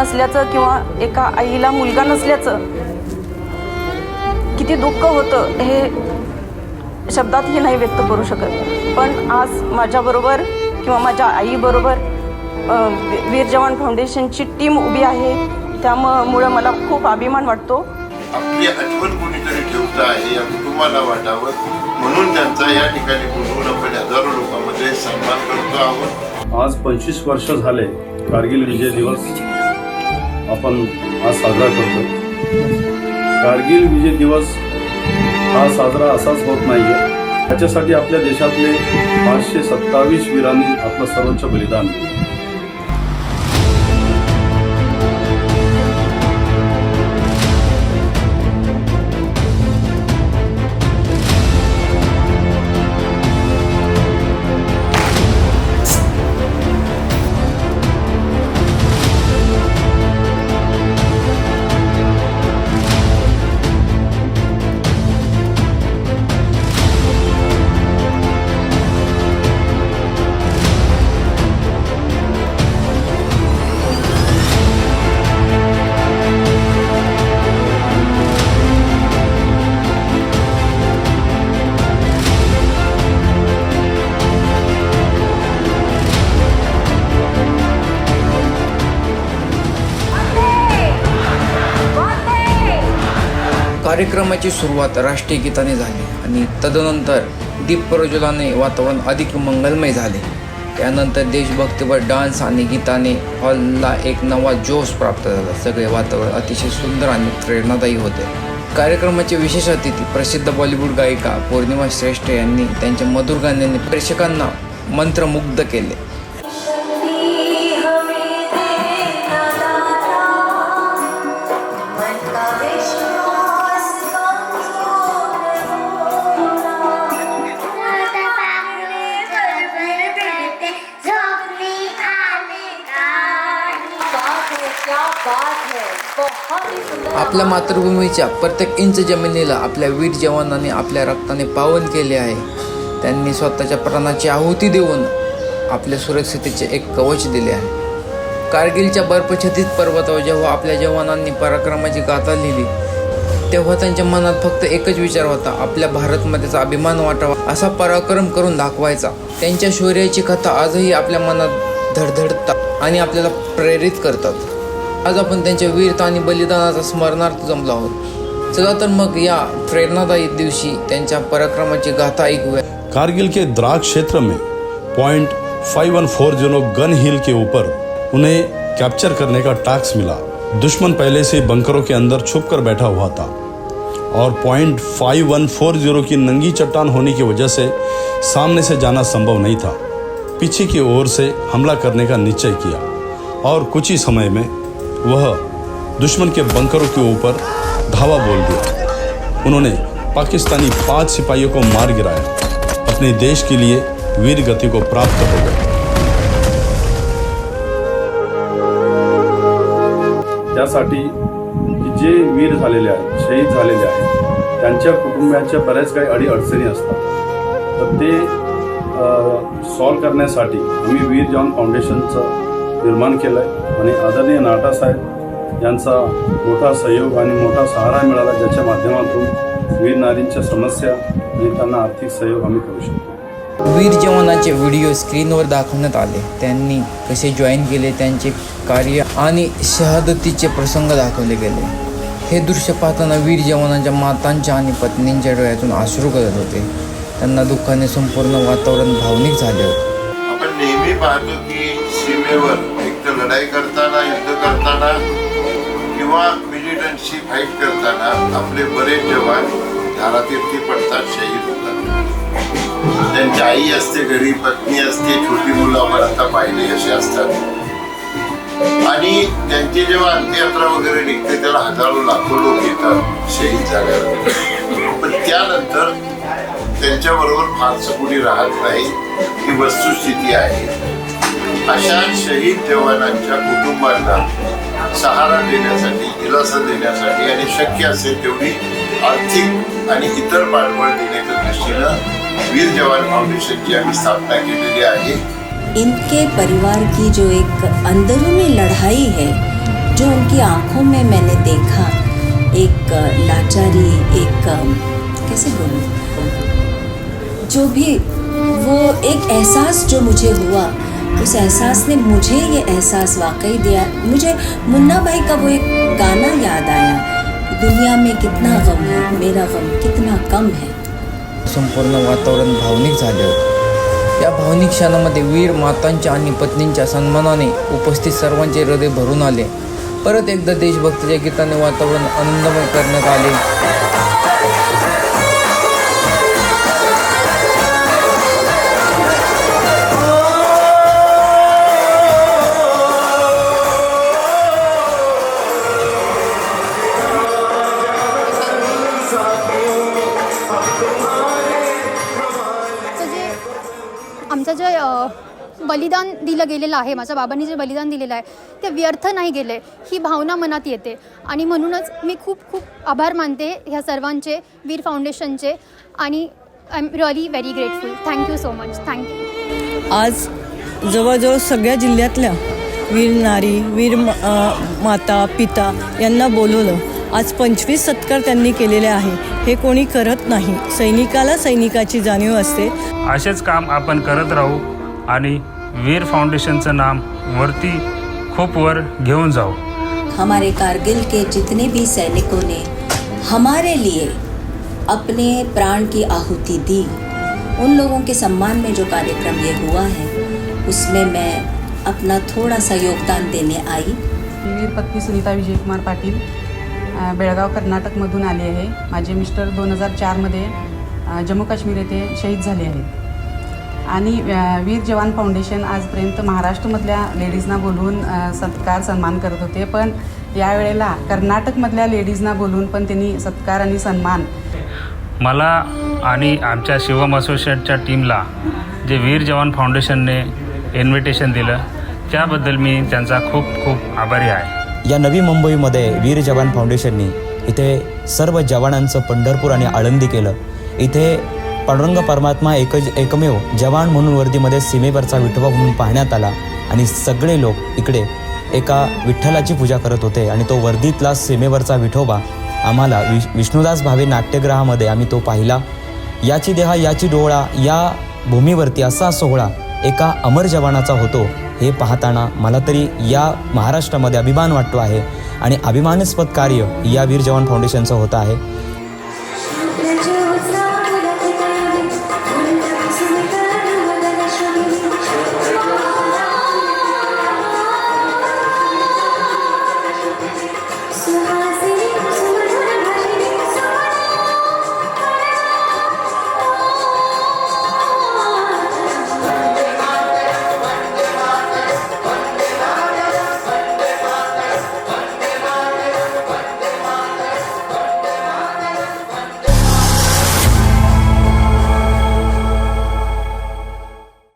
नसल्याचं किंवा एका आईला मुलगा नसल्याचं किती दुःख होतं हे शब्दातही नाही व्यक्त करू शकत. पण आज माझ्याबरोबर किंवा माझ्या आईबरोबर वीर जवान फाउंडेशनची टीम उभी आहे. त्यामुळे मला खूप अभिमान वाटतो. आपली आठवण कोणीतरी ठेवत आहे या कुटुंबाला वाटावं म्हणून त्यांचा या ठिकाणी बोलवून आपण हजारो लोकांमध्ये सन्मान करतो आहोत. आज 25 वर्ष झाले कारगिल विजय दिवस आपण आज साजरा करतो. कारगिल विजय दिवस हा साजरा असाच होत नाहीये. त्याच्यासाठी आपल्या देशातले 527 वीरांनी आपलं सर्वोच्च बलिदान दिलं. कार्यक्रमाची सुरुवात राष्ट्रीय गीताने झाली आणि तदनंतर दीप प्रज्वलनाने वातावरण अधिक मंगलमय झाले. त्यानंतर देशभक्तीवर डान्स आणि गीताने हॉलला एक नवा जोश प्राप्त झाला. सगळे वातावरण अतिशय सुंदर आणि प्रेरणादायी होते. कार्यक्रमाचे विशेष अतिथी प्रसिद्ध बॉलिवूड गायिका पौर्णिमा श्रेष्ठ यांनी त्यांच्या मधुर गाण्यांनी प्रेक्षकांना मंत्रमुग्ध केले. आपल्या मातृभूमीच्या प्रत्येक इंच जमिनीला आपल्या वीर जवानांनी आपल्या रक्ताने पावन केले आहे. त्यांनी स्वतःच्या प्राणाची आहुती देऊन आपल्या सुरक्षिततेचे एक कवच दिले आहे. कारगिलच्या बर्फछादित पर्वतावर जेव्हा आपल्या जवानांनी पराक्रमाची गाथा लिहिली तेव्हा त्यांच्या मनात फक्त एकच विचार होता, आपल्या भारतमातेचा अभिमान वाटावा, असा पराक्रम करून दाखवायचा. त्यांच्या शौर्याची कथा आजही आपल्या मनात धडधडतात आणि आपल्याला प्रेरित करतात. आज आपण त्यांच्या वीरता आणि बलिदानाचा स्मरणार्थ जमलो आहोत. चला तर मग या प्रेरणादायी दिवशी त्यांच्या पराक्रमाची गाथा ऐकूया. कारगिल के द्राक क्षेत्र में पॉइंट 5140 गन हिल के ऊपर उन्हें कैप्चर करने का टास्क मिला. दुश्मन पहले से बंकरों के अंदर छुप कर बैठा हुआ था और पॉइंट 5140 की नंगी चट्टान होने की वजह से सामने से जाना संभव नहीं था. पीछे की ओर से हमला करने का निश्चय किया और कुछ ही समय में वह दुश्मन के बंकरों के ऊपर धावा बोल दिया. उन्होंने पाकिस्तानी 5 सिपाहियों को मार गिराया. अपने देश के लिए वीर गति को प्राप्त हो गए. त्यासाठी जे वीर झालेले आहेत, शहीद झालेले आहेत, त्यांच्या कुटुंबाच्या बऱ्याच काही अडीअडचणी असतात. तर ते सॉल्व करण्यासाठी आम्ही वीर जवान फाउंडेशनचं निर्माण केलं आहे आणि आदरणीय नाटा साहेब यांचा मोठा सहयोग आणि मोठा सहारा मिळाला, ज्याच्या माध्यमातून वीर नारींच्या समस्या आणि त्यांना आर्थिक सहयोग आम्ही करू शकतो. वीर जवानांचे व्हिडिओ स्क्रीनवर दाखवण्यात आले. त्यांनी कसे जॉईन केले, त्यांचे कार्य आणि शहादतीचे प्रसंग दाखवले गेले. हे दृश्य पाहताना वीर जवानांच्या मातांच्या आणि पत्नींच्या डोळ्यातून अश्रू गळत होते. त्यांना दुःखाने संपूर्ण वातावरण भावनिक झाले होते. आपण नेहमी पाहतो की सीमेवर एक तर लढाई करताना, युद्ध करताना किंवा मिलिटंटशी फाईट करताना आपले बरेच जवान धारातीर्थी पडतात, शहीद होतात. त्यांची आई असते घरी, पत्नी असते, छोटी मुलं आपण आता पाहिले असे असतात. आणि त्यांची जेव्हा अंत्ययात्रा वगैरे निघते त्याला हजारो लाखो लोक येतात शहीद झाल्यावर. पण त्यानंतर त्यांच्याबरोबर फारसं कुणी राहत नाही, ही वस्तुस्थिती आहे. अशा शहीद जवानांच्या कुटुंबांना सहारा देण्यासाठी, दिलासा देण्यासाठी आणि शक्य असेल तेवढी आर्थिक आणि इतर पाठबळ देण्याच्या दृष्टीनं वीर जवान फाउंडेशन की आम्ही स्थापना केलेली आहे. इनके परिवार की जो एक अंदरूनी लड़ाई है जो उनकी आंखों में मैंने देखा, एक लाचारी, एक कैसे बोलूं, जो भी वो एक एहसास जो मुझे हुआ, उस एहसास ने मुझे ये एहसास वाकई दिया। मुझे मुन्ना भाई का वो एक गाना याद आया, दुनिया में कितना गम है, मेरा गम कितना कम है। संपूर्ण वातावरण भावनिक झाले होते। या भावनिक क्षणामध्ये वीर मातांच्या आणि पत्नींच्या सन्मानाने उपस्थित सर्वांचे हृदय भरून आले। परत एकदा देशभक्तीच्या गीताने वातावरण आनंदमय करण्यात आले। आमचं जे बलिदान दिलं गेलेलं आहे, माझ्या बाबांनी जे बलिदान दिलेलं आहे ते व्यर्थ नाही गेले, ही भावना मनात येते। आणि म्हणूनच मी खूप खूप आभार मानते ह्या सर्वांचे, वीर फाउंडेशनचे, आणि I am really very grateful. Thank you so much, thank you. आज जवळजवळ सगळ्या जिल्ह्यातल्या वीर नारी, वीर माता, पिता यांना बोलवलं। आज 25 सत्कार त्यांनी केलेले आहे, हे कोणी करत नाही। सैनिकाला सैनिकाची जाणीव असते। असेच काम आपण करत राहू आणि वीर फाउंडेशनचं नाम वरती खूप वर घेऊन जाऊ। हमारे कारगिल के जितने भी सैनिकों ने हमारे लिए अपने प्राण की आहुति दी, उन लोगों के सम्मान में जो कार्यक्रम ये हुआ है, उसमें मैं अपना थोड़ा सा योगदान देने आई। वीर पत्नी सुनीता विजयकुमार पाटील, बेळगाव कर्नाटकमधून आली आहे। माझे मिस्टर 2004मध्ये जम्मू काश्मीर येथे शहीद झाले आहेत। आणि वीर जवान फाउंडेशन आजपर्यंत महाराष्ट्रामधल्या लेडीजना बोलवून सत्कार सन्मान करत होते, पण यावेळेला कर्नाटकमधल्या लेडीजना बोलवून पण त्यांनी सत्कार आणि सन्मान। मला आणि आमच्या शिवम असोसिएटच्या टीमला जे वीर जवान फाउंडेशनने इन्व्हिटेशन दिलं, त्याबद्दल मी त्यांचा खूप खूप आभारी आहे। या नवी मुंबईमध्ये वीर जवान फाउंडेशनने इथे सर्व जवानांचं पंढरपूर आणि आळंदी केलं। इथे पांडुरंग परमात्मा एकमेव जवान म्हणून वर्दीमध्ये सीमेवरचा विठोबा म्हणून पाहण्यात आला आणि सगळे लोक इकडे एका विठ्ठलाची पूजा करत होते आणि तो वर्दीतला सीमेवरचा विठोबा आम्हाला विष्णुदास भावे नाट्यगृहामध्ये आम्ही तो पाहिला। याची देहा याची डोळा या भूमीवरती असा सोहळा एका अमर जवानाचा होतो, हे पाहताना मला तरी या महाराष्ट्रामध्ये अभिमान वाटतो आहे आणि अभिमानास्पद कार्य या वीर जवान फाउंडेशनचं होतं आहे।